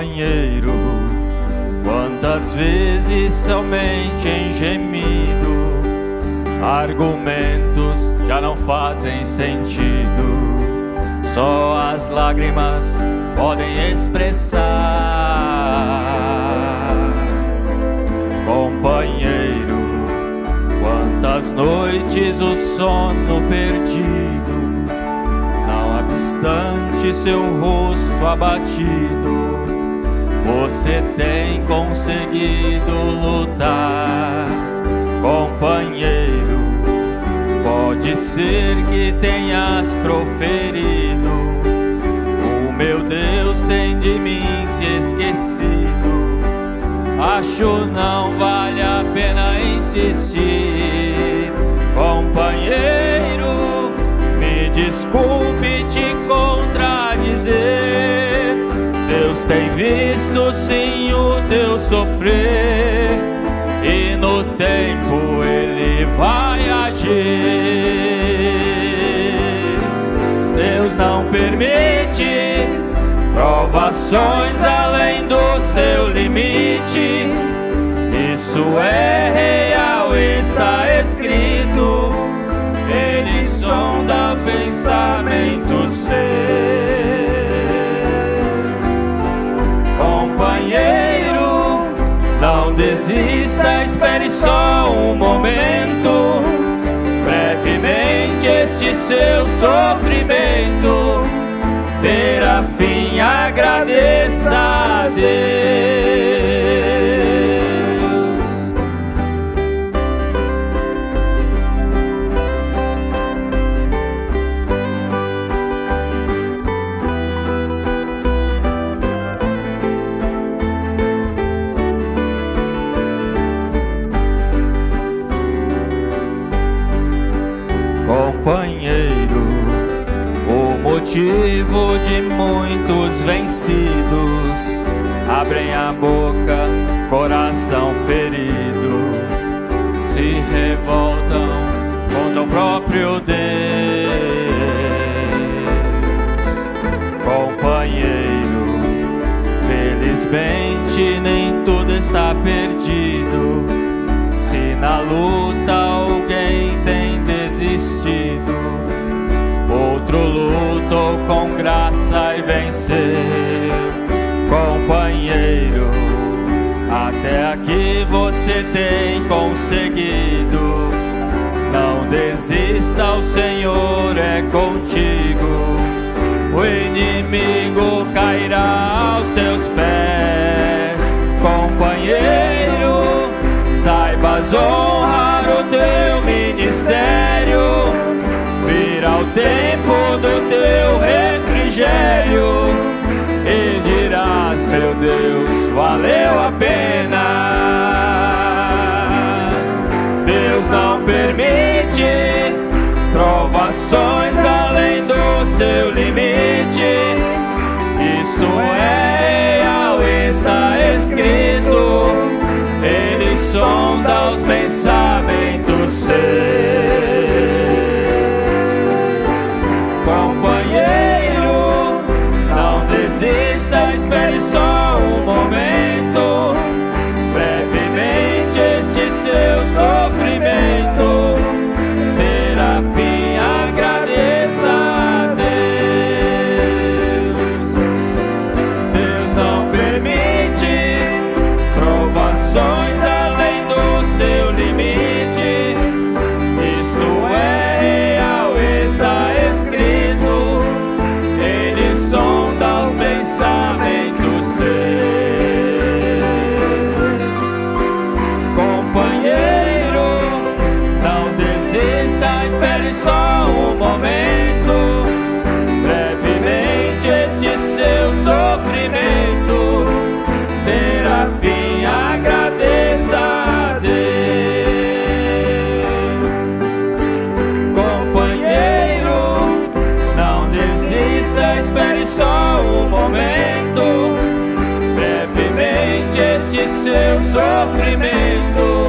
Companheiro, quantas vezes somente em gemido argumentos já não fazem sentido, só as lágrimas podem expressar. Companheiro, quantas noites o sono perdido, não obstante seu rosto abatido, você tem conseguido lutar. Companheiro, pode ser que tenhas proferido: o meu Deus tem de mim se esquecido. Acho não vale a pena insistir. Companheiro, me desculpe te contradizer, Deus tem visto sim o teu sofrer, e no tempo Ele vai agir. Deus não permite provações além do seu limite, isso é real, está escrito. Ele sonda pensamentos seus. Companheiro, não desista, espere só um momento. Brevemente este seu sofrimento terá fim, agradeça a Deus. Companheiro, o motivo de muitos vencidos abrem a boca, coração ferido, se revoltam contra o próprio Deus. Companheiro, felizmente nem tudo está perdido, se na luta alguém tem desistido, outro lutou com graça e venceu. Companheiro, até aqui você tem conseguido, não desista, o Senhor é contigo. O inimigo cairá aos teus pés. Companheiro, saibas honrar o teu ministério, virá o tempo do teu refrigério, e dirás: meu Deus, valeu a pena. Deus não permite provações além do seu limite, isto é real, está escrito. Ele sonda os pensamentos seus. Companheiro, não desista, espere só um momento. Brevemente este seu sofrimento terá fim, agradeça a Deus. Deus não permite provações além do seu limite, isto é real, está escrito. Ele sonda os pensamentos seus. Companheiro, não desista, espere só um momento. Brevemente este seu sofrimento terá fim, agradeça a Deus. Companheiro, não desista, espere só um momento. Brevemente este seu sofrimento